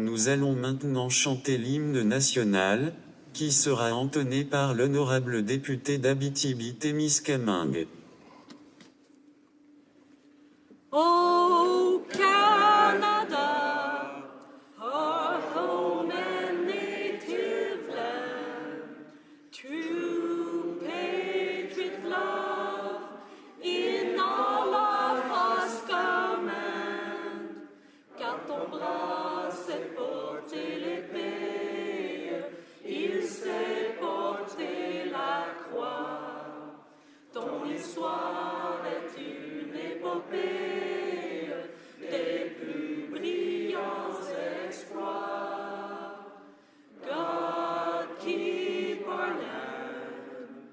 Nous allons maintenant chanter l'hymne national, qui sera entonné par l'honorable député d'Abitibi-Témiscamingue. Oh Canada, our home and native land, true patriot love in all of us command. Car ton bras sait porter l'épée, il sait porter la croix. Ton histoire est une épopée des plus brillants exploits. God keep our land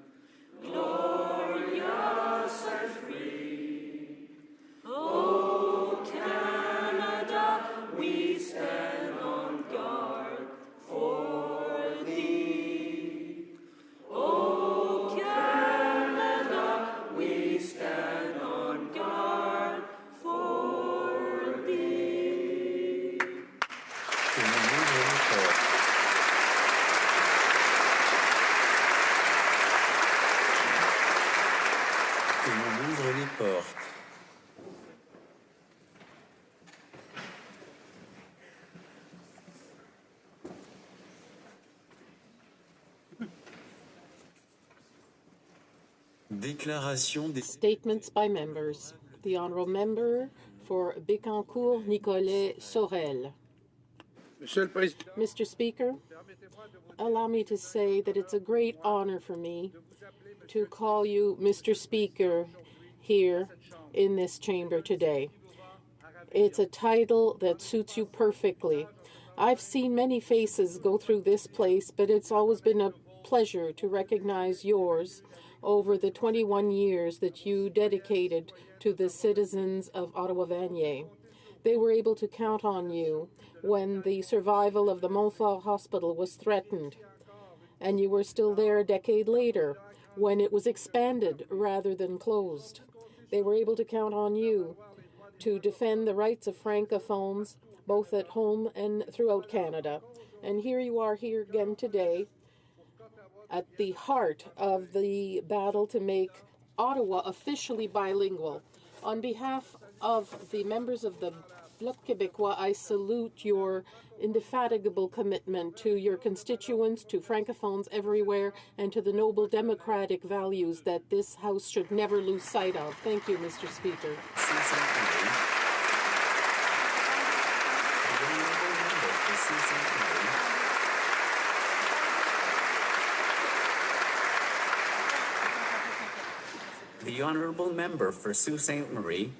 glorious and free. Oh Canada, we stand on guard for thee. Oh Canada, we stand on guard for thee. Que l'on ouvre les portes. Déclaration des... Statements by members. The Honourable Member for Bécancour, Nicolet Sorel. Mr. Speaker, allow me to say that it's a great honor for me to call you Mr. Speaker here in this chamber today. It's a title that suits you perfectly. I've seen many faces go through this place, but it's always been a pleasure to recognize yours over the 21 years that you dedicated to the citizens of Ottawa-Vanier. They were able to count on you when the survival of the Montfort Hospital was threatened, and you were still there a decade later when it was expanded rather than closed. They were able to count on you to defend the rights of francophones, both at home and throughout Canada. And here you are here again today at the heart of the battle to make Ottawa officially bilingual. On behalf of the members of the Bloc Québécois, I salute your indefatigable commitment to your constituents, to francophones everywhere, and to the noble democratic values that this House should never lose sight of. Thank you, Mr. Speaker. The Honourable Member for Sault Ste. Marie.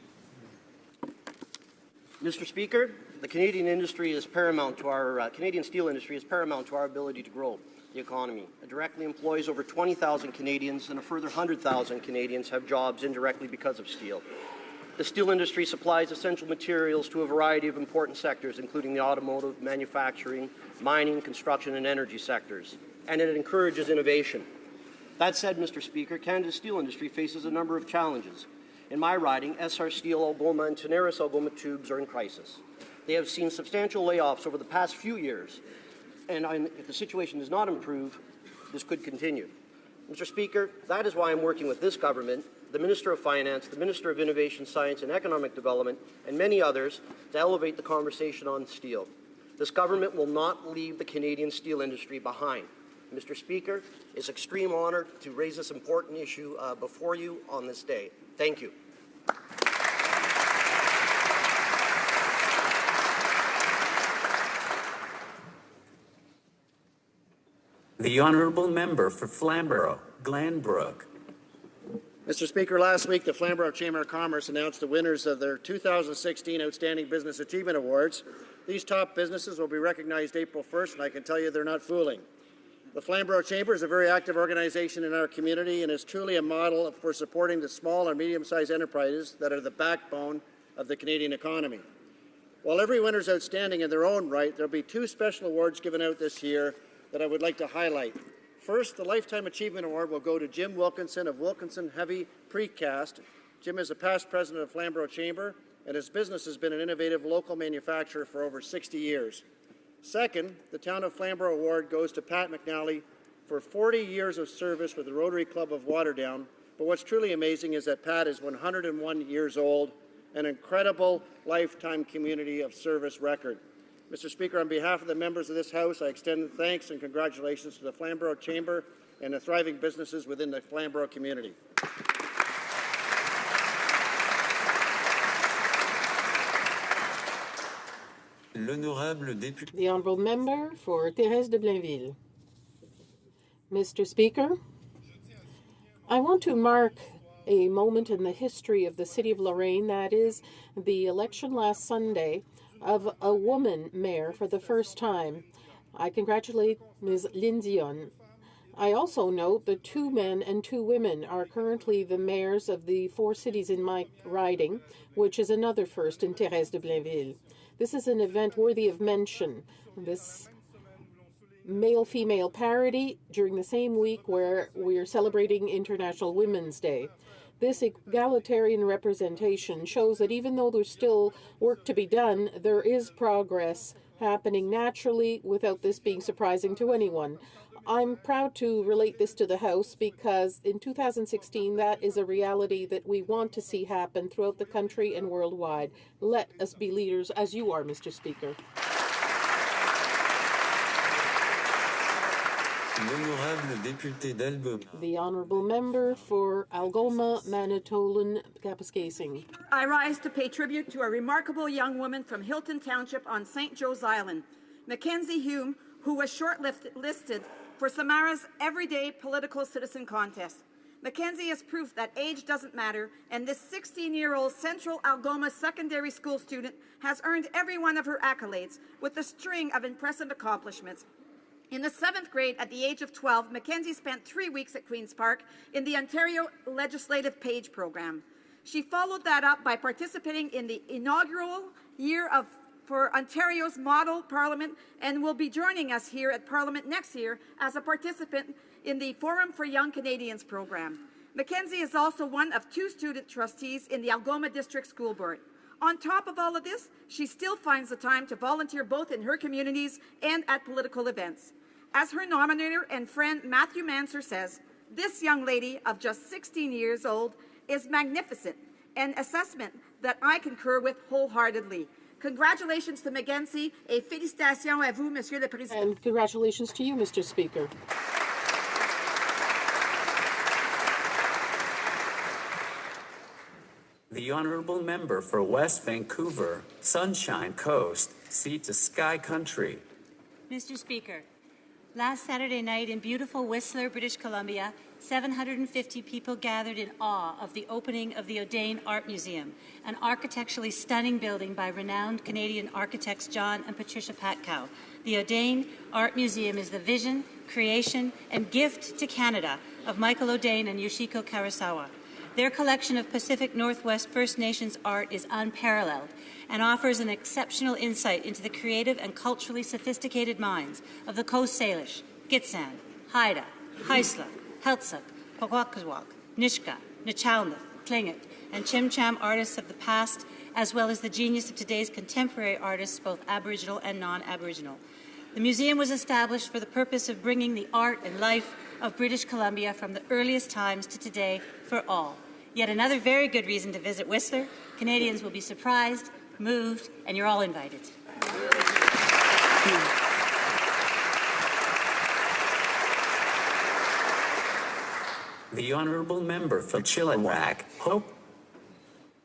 Mr. Speaker, the Canadian industry is paramount to our Canadian steel industry is paramount to our ability to grow the economy. It directly employs over 20,000 Canadians, and a further 100,000 Canadians have jobs indirectly because of steel. The steel industry supplies essential materials to a variety of important sectors, including the automotive, manufacturing, mining, construction, and energy sectors, and it encourages innovation. That said, Mr. Speaker, Canada's steel industry faces a number of challenges. In my riding, SR Steel, Algoma, and Tenaris Algoma Tubes are in crisis. They have seen substantial layoffs over the past few years, and if the situation does not improve, this could continue. Mr. Speaker, that is why I'm working with this government, the Minister of Finance, the Minister of Innovation, Science and Economic Development, and many others to elevate the conversation on steel. This government will not leave the Canadian steel industry behind. Mr. Speaker, it's an extreme honor to raise this important issue before you on this day. Thank you. The Honourable Member for Flamborough, Glanbrook. Mr. Speaker, last week the Flamborough Chamber of Commerce announced the winners of their 2016 Outstanding Business Achievement Awards. These top businesses will be recognized April 1st, and I can tell you they're not fooling. The Flamborough Chamber is a very active organization in our community and is truly a model for supporting the small and medium-sized enterprises that are the backbone of the Canadian economy. While every winner is outstanding in their own right, there will be two special awards given out this year that I would like to highlight. First, the Lifetime Achievement Award will go to Jim Wilkinson of Wilkinson Heavy Precast. Jim is a past president of Flamborough Chamber, and his business has been an innovative local manufacturer for over 60 years. Second, the Town of Flamborough Award goes to Pat McNally for 40 years of service with the Rotary Club of Waterdown. But what's truly amazing is that Pat is 101 years old, an incredible lifetime community of service record. Mr. Speaker, on behalf of the members of this House, I extend thanks and congratulations to the Flamborough Chamber and the thriving businesses within the Flamborough community. L'honorable député. The honourable member for Thérèse de Blainville. Mr. Speaker, I want to mark a moment in the history of the City of Lorraine, that is the election last Sunday of a woman mayor for the first time. I congratulate Ms. Lindion. I also note that 2 men and 2 women are currently the mayors of the 4 cities in my riding, which is another first in Thérèse de Blainville. This is an event worthy of mention. This male-female parity during the same week where we are celebrating International Women's Day. This egalitarian representation shows that even though there's still work to be done, there is progress happening naturally without this being surprising to anyone. I'm proud to relate this to the House because in 2016, that is a reality that we want to see happen throughout the country and worldwide. Let us be leaders as you are, Mr. Speaker. L'honorable député d'Algoma. The honourable member for Algoma, Manitoulin, Kapuskasing. I rise to pay tribute to a remarkable young woman from Hilton Township on St. Joe's Island, Mackenzie Hume, who was shortlisted for Samara's Everyday Political Citizen Contest. Mackenzie is proof that age doesn't matter, and this 16-year-old Central Algoma secondary school student has earned every one of her accolades with a string of impressive accomplishments. In the 7th grade, at the age of 12, Mackenzie spent 3 weeks at Queen's Park in the Ontario Legislative Page Program. She followed that up by participating in the inaugural year for Ontario's Model Parliament and will be joining us here at Parliament next year as a participant in the Forum for Young Canadians program. Mackenzie is also one of 2 student trustees in the Algoma District School Board. On top of all of this, she still finds the time to volunteer both in her communities and at political events. As her nominator and friend Matthew Manser says, this young lady of just 16 years old is magnificent, an assessment that I concur with wholeheartedly. Congratulations to Mackenzie et félicitations à vous, Monsieur le Président. And congratulations to you, Mr. Speaker. The honourable member for West Vancouver, Sunshine Coast, Sea to Sky Country. Mr. Speaker, last Saturday night in beautiful Whistler, British Columbia, 750 people gathered in awe of the opening of the O'Dane Art Museum, an architecturally stunning building by renowned Canadian architects John and Patricia Patkow. The O'Dane Art Museum is the vision, creation, and gift to Canada of Michael O'Dane and Yoshiko Karasawa. Their collection of Pacific Northwest First Nations art is unparalleled and offers an exceptional insight into the creative and culturally sophisticated minds of the Coast Salish, Gitxsan, Haida, Haisla, Heiltsuk, Kwakwaka'wakw, Nishka, Nch'Almeth, Tlingit, and Chim-Cham artists of the past, as well as the genius of today's contemporary artists, both Aboriginal and non-Aboriginal. The museum was established for the purpose of bringing the art and life of British Columbia from the earliest times to today for all. Yet another very good reason to visit Whistler. Canadians will be surprised, moved, and you're all invited. The honourable member for Chilliwack, Hope.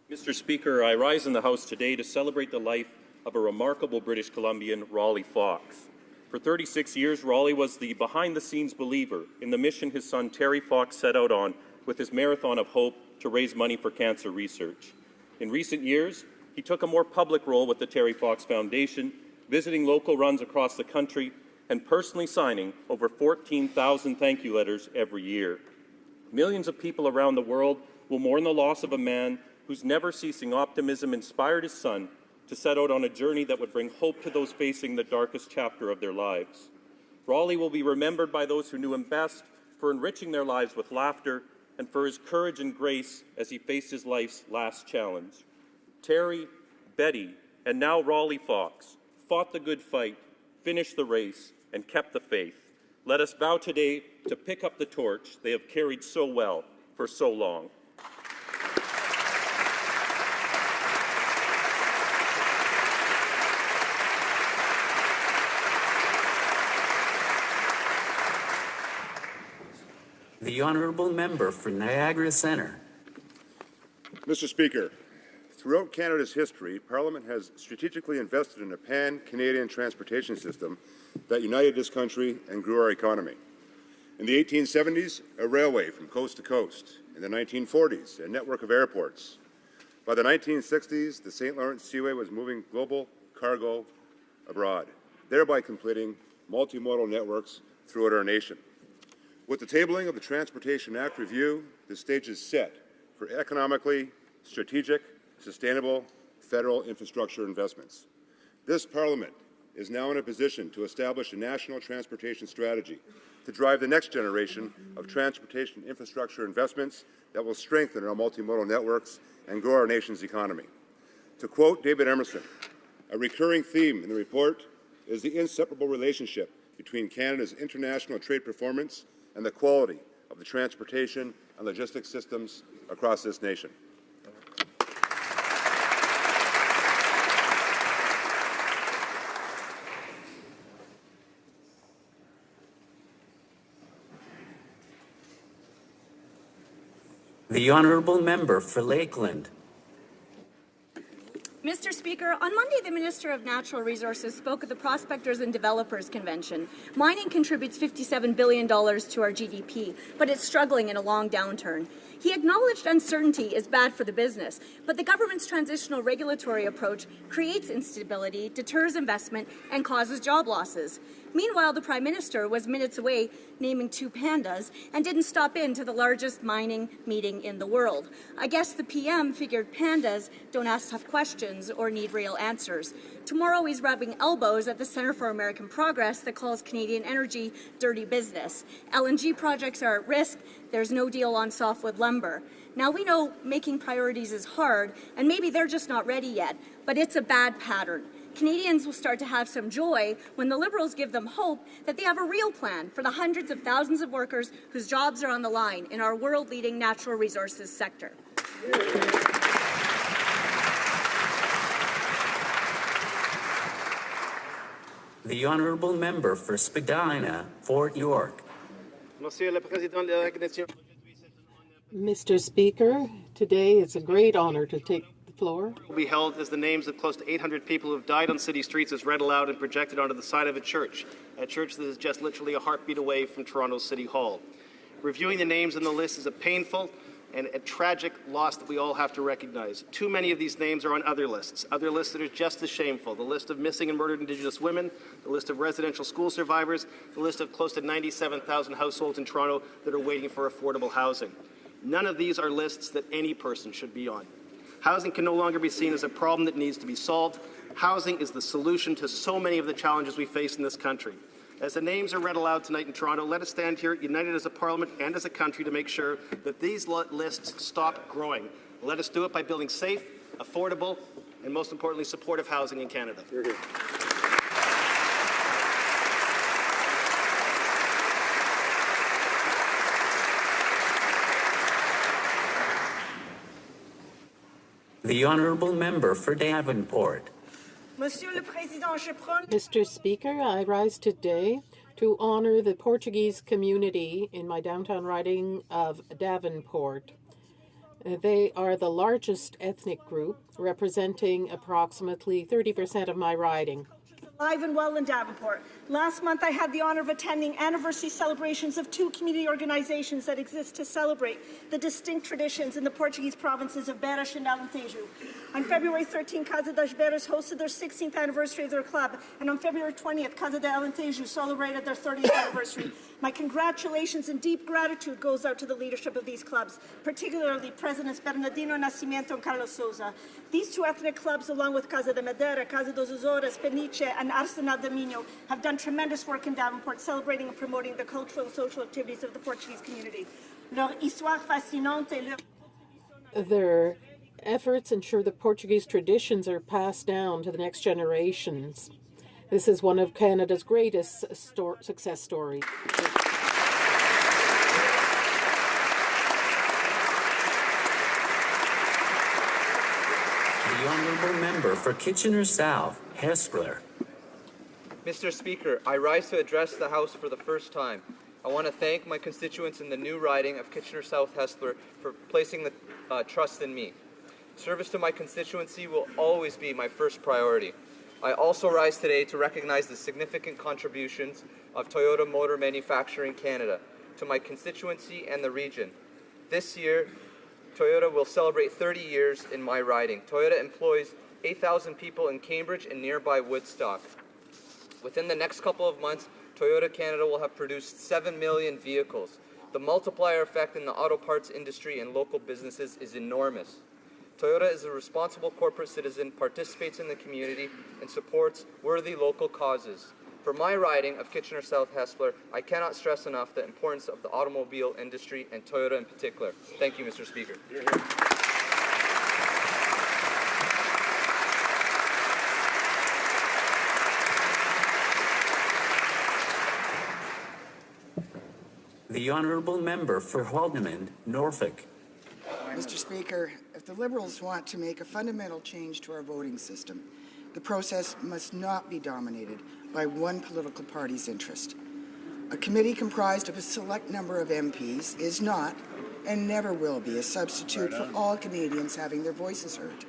Mr. Speaker, I rise in the House today to celebrate the life of a remarkable British Columbian, Raleigh Fox. For 36 years, Raleigh was the behind-the-scenes believer in the mission his son Terry Fox set out on with his Marathon of Hope to raise money for cancer research. In recent years, he took a more public role with the Terry Fox Foundation, visiting local runs across the country and personally signing over 14,000 thank you letters every year. Millions of people around the world will mourn the loss of a man whose never-ceasing optimism inspired his son to set out on a journey that would bring hope to those facing the darkest chapter of their lives. Raleigh will be remembered by those who knew him best for enriching their lives with laughter and for his courage and grace as he faced his life's last challenge. Terry, Betty, and now Raleigh Fox fought the good fight, finished the race and kept the faith. Let us vow today to pick up the torch they have carried so well for so long. The honourable member for Niagara Centre. Mr. Speaker, throughout Canada's history, Parliament has strategically invested in a pan-Canadian transportation system that united this country and grew our economy. In the 1870s, a railway from coast to coast. In the 1940s, a network of airports. By the 1960s, the St. Lawrence Seaway was moving global cargo abroad, thereby completing multimodal networks throughout our nation. With the tabling of the Transportation Act review, the stage is set for economically strategic, sustainable federal infrastructure investments. This Parliament is now in a position to establish a national transportation strategy to drive the next generation of transportation infrastructure investments that will strengthen our multimodal networks and grow our nation's economy. To quote David Emerson, a recurring theme in the report is the inseparable relationship between Canada's international trade performance and the quality of the transportation and logistics systems across this nation. The honourable member for Lakeland. Mr. Speaker, on Monday, the Minister of Natural Resources spoke at the Prospectors and Developers Convention. Mining contributes $57 billion to our GDP, but it's struggling in a long downturn. He acknowledged uncertainty is bad for the business, but the government's transitional regulatory approach creates instability, deters investment, and causes job losses. Meanwhile, the Prime Minister was minutes away naming 2 pandas and didn't stop in to the largest mining meeting in the world. I guess the PM figured pandas don't ask tough questions or need real answers. Tomorrow he's rubbing elbows at the Centre for American Progress that calls Canadian energy dirty business. LNG projects are at risk. There's no deal on softwood lumber. Now we know making priorities is hard, and maybe they're just not ready yet, but it's a bad pattern. Canadians will start to have some joy when the Liberals give them hope that they have a real plan for the hundreds of thousands of workers whose jobs are on the line in our world-leading natural resources sector. The honourable member for Spadina, Fort York. Mr. Speaker, today it's a great honor to take the floor. Will be held as the names of close to 800 people who have died on city streets is read aloud and projected onto the side of a church that is just literally a heartbeat away from Toronto City Hall. Reviewing the names on the list is a painful and a tragic loss that we all have to recognize. Too many of these names are on other lists that are just as shameful. The list of missing and murdered Indigenous women, the list of residential school survivors, the list of close to 97,000 households in Toronto that are waiting for affordable housing. None of these are lists that any person should be on. Housing can no longer be seen as a problem that needs to be solved. Housing is the solution to so many of the challenges we face in this country. As the names are read aloud tonight in Toronto, let us stand here united as a parliament and as a country to make sure that these lists stop growing. Let us do it by building safe, affordable, and most importantly, supportive housing in Canada. Hear, hear. The honourable member for Davenport. Mr. Speaker, I rise today to honor the Portuguese community in my downtown riding of Davenport. They are the largest ethnic group, representing approximately 30% of my riding. Alive and well in Davenport. Last month, I had the honour of attending anniversary celebrations of 2 community organizations that exist to celebrate the distinct traditions in the Portuguese provinces of Beras and Alentejo. On February 13, Casa das Beras hosted their 16th anniversary of their club, and on February 20th, Casa de Alentejo celebrated their 30th anniversary. My congratulations and deep gratitude goes out to the leadership of these clubs, particularly Presidents Bernardino Nascimento and Carlos Souza. These 2 ethnic clubs, along with Casa de Madeira, Casa dos Azores, Peniche, and Arsenal de Minho, have done tremendous work in Davenport, celebrating and promoting the cultural and social activities of the Portuguese community. Leur histoire fascinante et leur... Their efforts ensure that Portuguese traditions are passed down to the next generations. This is one of Canada's greatest success stories. The honourable member for Kitchener South, Hespeler. Mr. Speaker, I rise to address the House for the first time. I want to thank my constituents in the new riding of Kitchener South Hespeler for placing the trust in me. Service to my constituency will always be my first priority. I also rise today to recognize the significant contributions of Toyota Motor Manufacturing Canada to my constituency and the region. This year, Toyota will celebrate 30 years in my riding. Toyota employs 8,000 people in Cambridge and nearby Woodstock. Within the next couple of months, Toyota Canada will have produced 7 million vehicles. The multiplier effect in the auto parts industry and local businesses is enormous. Toyota is a responsible corporate citizen, participates in the community, and supports worthy local causes. For my riding of Kitchener South Hespeler, I cannot stress enough the importance of the automobile industry and Toyota in particular. Thank you, Mr. Speaker. The honourable member for Haldimand, Norfolk. Mr. Speaker, if the Liberals want to make a fundamental change to our voting system, the process must not be dominated by one political party's interest. A committee comprised of a select number of MPs is not and never will be a substitute for all Canadians having their voices heard.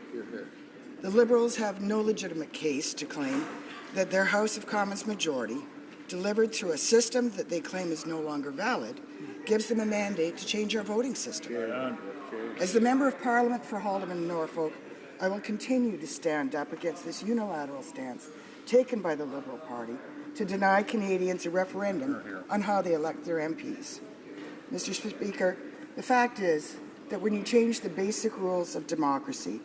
The Liberals have no legitimate case to claim that their House of Commons majority, delivered through a system that they claim is no longer valid, gives them a mandate to change our voting system. As the Member of Parliament for Haldimand Norfolk, I will continue to stand up against this unilateral stance taken by the Liberal Party to deny Canadians a referendum on how they elect their MPs. Mr. Speaker, the fact is that when you change the basic rules of democracy,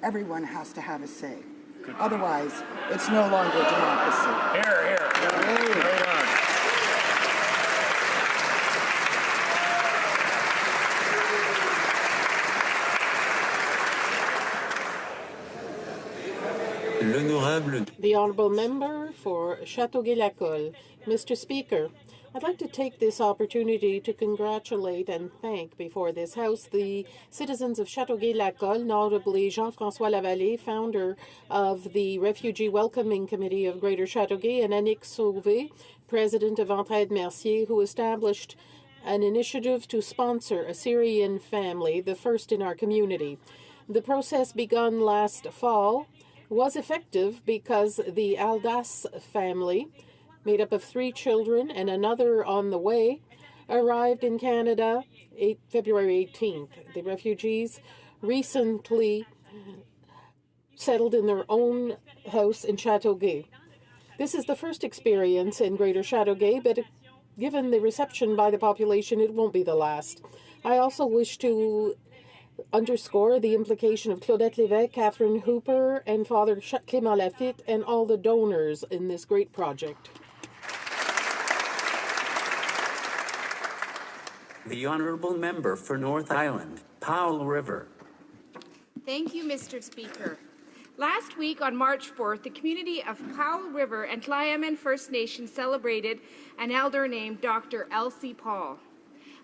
everyone has to have a say. Otherwise, it's no longer a democracy. Here, here. Right on. The honourable member for Châteauguay-Lacolle. Mr. Speaker, I'd like to take this opportunity to congratulate and thank before this House the citizens of Châteauguay-Lacolle, notably Jean-François Lavallée, founder of the Refugee Welcoming Committee of Greater Châteauguay, and Annick Sauvé, president of Entraide Mercier, who established an initiative to sponsor a Syrian family, the first in our community. The process begun last fall was effective because the Aldas family, made up of 3 children and another on the way, arrived in Canada February 18th. The refugees recently settled in their own house in Châteauguay. This is the first experience in Greater Châteauguay, but given the reception by the population, it won't be the last. I also wish to underscore the implication of Claudette Lévesque, Catherine Hooper, and Father Clément Lafitte, and all the donors in this great project. The honourable member for North Island, Powell River. Thank you, Mr. Speaker. Last week on March 4th, the community of Powell River and Tla'amin First Nation celebrated an elder named Dr. Elsie Paul.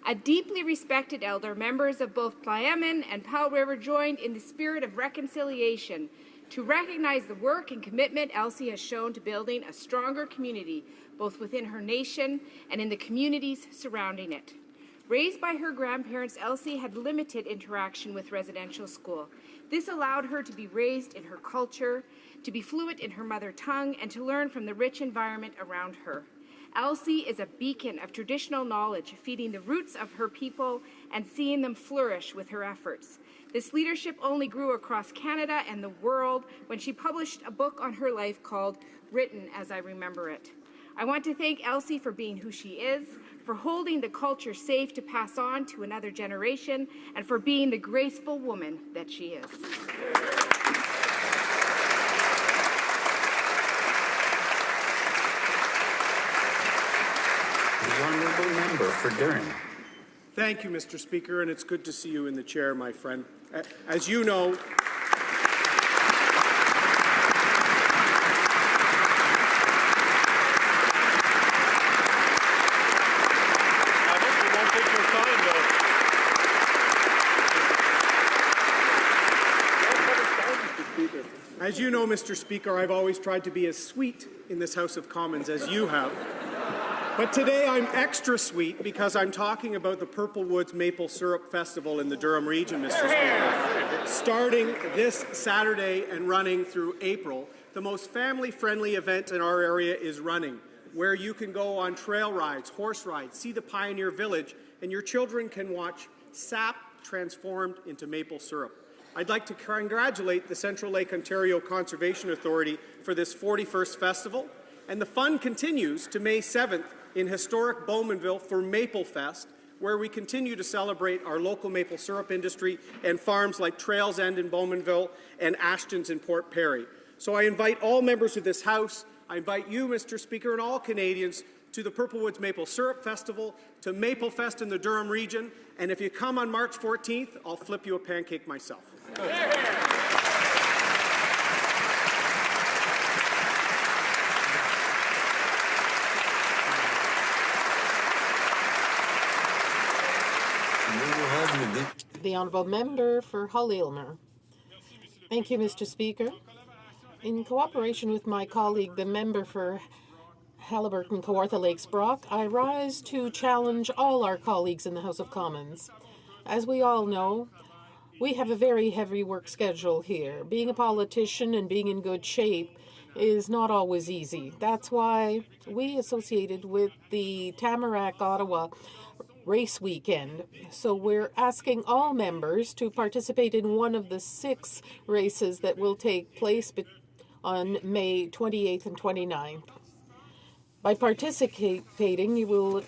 A deeply respected elder, members of both Tla'amin and Powell River joined in the spirit of reconciliation to recognize the work and commitment Elsie has shown to building a stronger community, both within her nation and in the communities surrounding it. Raised by her grandparents, Elsie had limited interaction with residential school. This allowed her to be raised in her culture, to be fluent in her mother tongue, and to learn from the rich environment around her. Elsie is a beacon of traditional knowledge, feeding the roots of her people and seeing them flourish with her efforts. This leadership only grew across Canada and the world when she published a book on her life called Written as I Remember It. I want to thank Elsie for being who she is, for holding the culture safe to pass on to another generation, and for being the graceful woman that she is. The honourable member for Durham. Thank you, Mr. Speaker, and it's good to see you in the chair, my friend. As you know, As you know, Mr. Speaker, I've always tried to be as sweet in this House of Commons as you have. But today I'm extra sweet because I'm talking about the Purple Woods Maple Syrup Festival in the Durham region, Mr. Speaker. Starting this Saturday and running through April, the most family-friendly event in our area is running, where you can go on trail rides, horse rides, see the Pioneer Village, and your children can watch sap transformed into maple syrup. I'd like to congratulate the Central Lake Ontario Conservation Authority for this 41st festival, and the fun continues to May 7th in historic Bowmanville for Maple Fest, where we continue to celebrate our local maple syrup industry and farms like Trails End in Bowmanville and Ashton's in Port Perry. So I invite all members of this House, I invite you, Mr. Speaker, and all Canadians to the Purple Woods Maple Syrup Festival, to Maple Fest in the Durham region, and if you come on March 14th, I'll flip you a pancake myself. The Honourable Member for Hull-Aylmer. Thank you, Mr. Speaker. In cooperation with my colleague, the member for Haliburton Kawartha Lakes Brock, I rise to challenge all our colleagues in the House of Commons. As we all know, we have a very heavy work schedule here. Being a politician and being in good shape is not always easy. That's why we associated with the Tamarack Ottawa race weekend. So we're asking all members to participate in one of the 6 races that will take place on May 28th and 29th. By participating, you will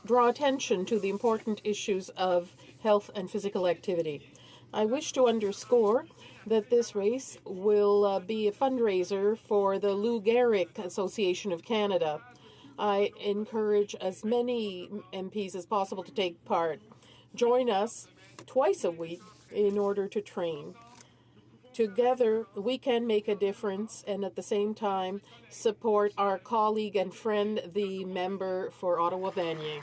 draw attention to the important issues of health and physical activity. I wish to underscore that this race will be a fundraiser for the Lou Gehrig Association of Canada. I encourage as many MPs as possible to take part. Join us twice a week in order to train. Together, we can make a difference and at the same time support our colleague and friend, the member for Ottawa-Vanier.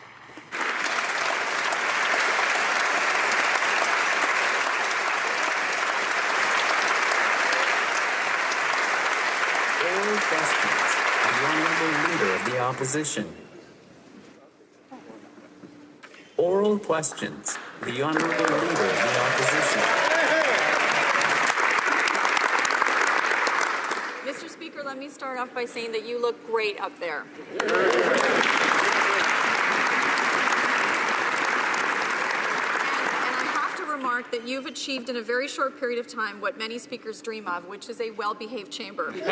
Oral questions. The Honourable Leader of the Opposition. Oral questions. The Honourable Leader of the Opposition. Mr. Speaker, let me start off by saying that you look great up there. Remark that you've achieved in a very short period of time what many speakers dream of, which is a well-behaved chamber. Mr.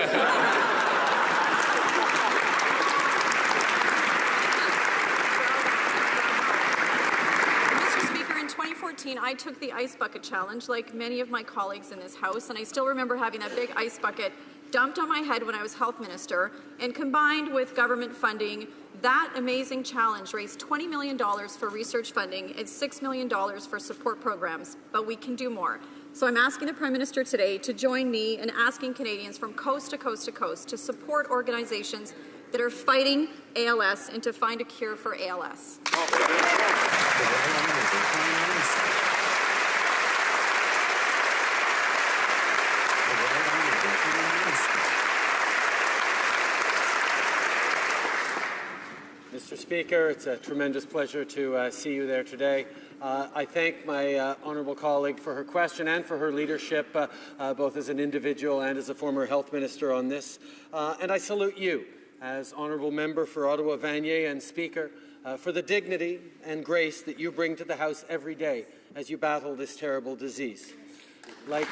Speaker, in 2014, I took the ice bucket challenge like many of my colleagues in this House, and I still remember having that big ice bucket dumped on my head when I was health minister, and combined with government funding, that amazing challenge raised $20 million for research funding and $6 million for support programs, but we can do more. So I'm asking the Prime Minister today to join me in asking Canadians from coast to coast to coast to support organizations that are fighting ALS and to find a cure for ALS. Mr. Speaker, it's a tremendous pleasure to see you there today. I thank my honourable colleague for her question and for her leadership, both as an individual and as a former health minister on this. And I salute you as honourable member for Ottawa-Vanier and Speaker for the dignity and grace that you bring to the House every day as you battle this terrible disease. Like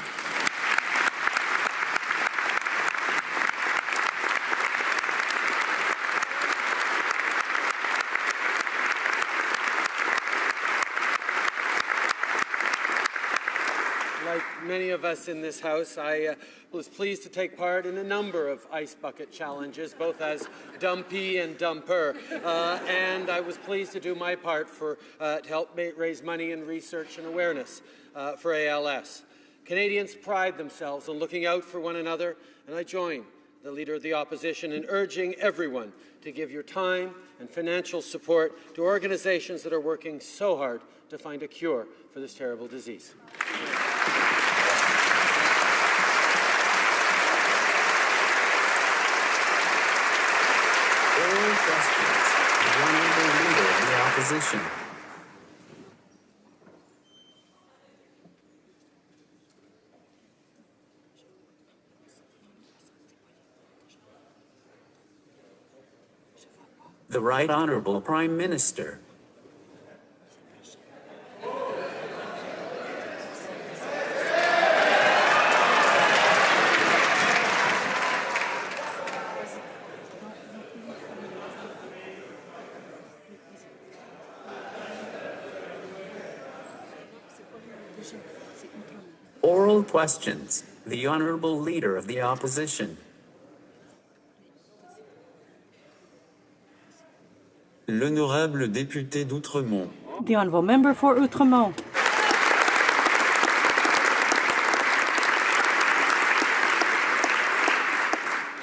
many of us in this House, I was pleased to take part in a number of ice bucket challenges, both as dumpee and dumper, and I was pleased to do my part to help raise money and research and awareness for ALS. Canadians pride themselves on looking out for one another, and I join the Leader of the Opposition in urging everyone to give your time and financial support to organizations that are working so hard to find a cure for this terrible disease. opposition. The Right Honourable Prime Minister. Oral questions. The Honourable Leader of the Opposition. L'honorable député d'Outremont. The Honourable Member for Outremont.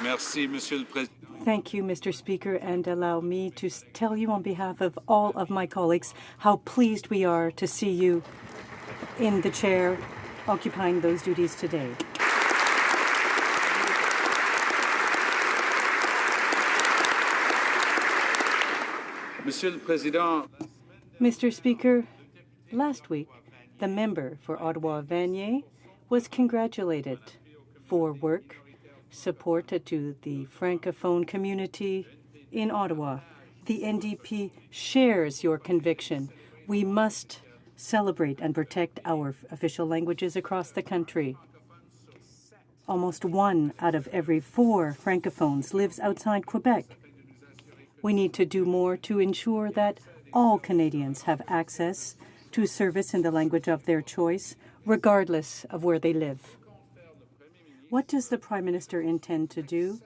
Merci, Monsieur le Président. Thank you, Mr. Speaker, and allow me to tell you on behalf of all of my colleagues how pleased we are to see you in the chair occupying those duties today. Monsieur le Président, Mr. Speaker, last week, the member for Ottawa-Vanier was congratulated for work supported to the Francophone community in Ottawa. The NDP shares your conviction. We must celebrate and protect our official languages across the country. Almost 1 out of every 4 Francophones lives outside Quebec. We need to do more to ensure that all Canadians have access to service in the language of their choice, regardless of where they live. What does the Prime Minister intend to do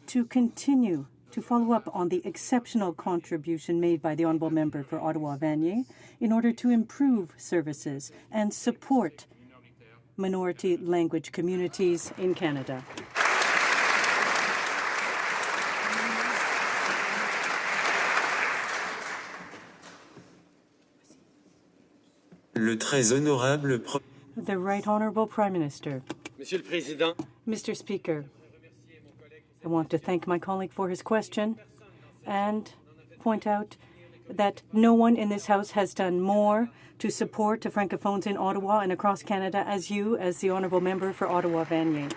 to continue to follow up on the exceptional contribution made by the Honourable Member for Ottawa-Vanier in order to improve services and support minority language communities in Canada? Le très honorable The Right Honourable Prime Minister. Monsieur le Président. Mr. Speaker, I want to thank my colleague for his question and point out that no one in this House has done more to support the Francophones in Ottawa and across Canada as you, as the Honourable Member for Ottawa-Vanier.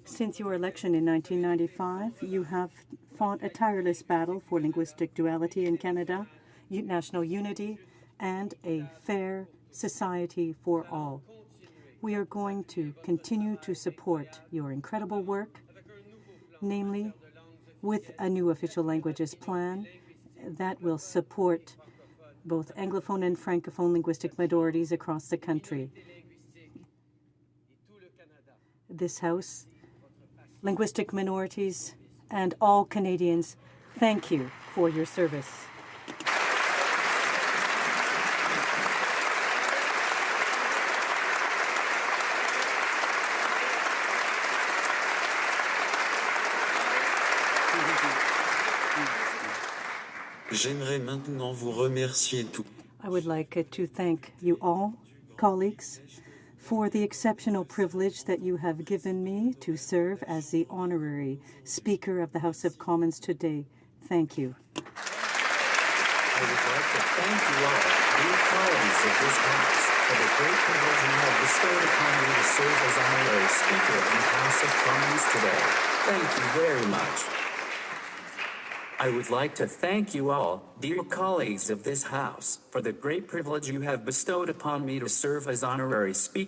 Since your election in 1995, you have fought a tireless battle for linguistic duality in Canada, national unity, and a fair society for all. We are going to continue to support your incredible work, namely with a new official languages plan that will support both Anglophone and Francophone linguistic minorities across the country. This House, linguistic minorities, and all Canadians, thank you for your service. J'aimerais maintenant vous remercier tous. I would like to thank you all, colleagues, for the exceptional privilege that you have given me to serve as the honorary Speaker of the House of Commons today. Thank you. I would like to thank you all, dear colleagues of this House, for the great privilege you have bestowed upon me to serve as honorary Speaker of the House of Commons today. Thank you very much. I would like to thank you all, dear colleagues of this House, for the great privilege you have bestowed upon me to serve as honorary Speaker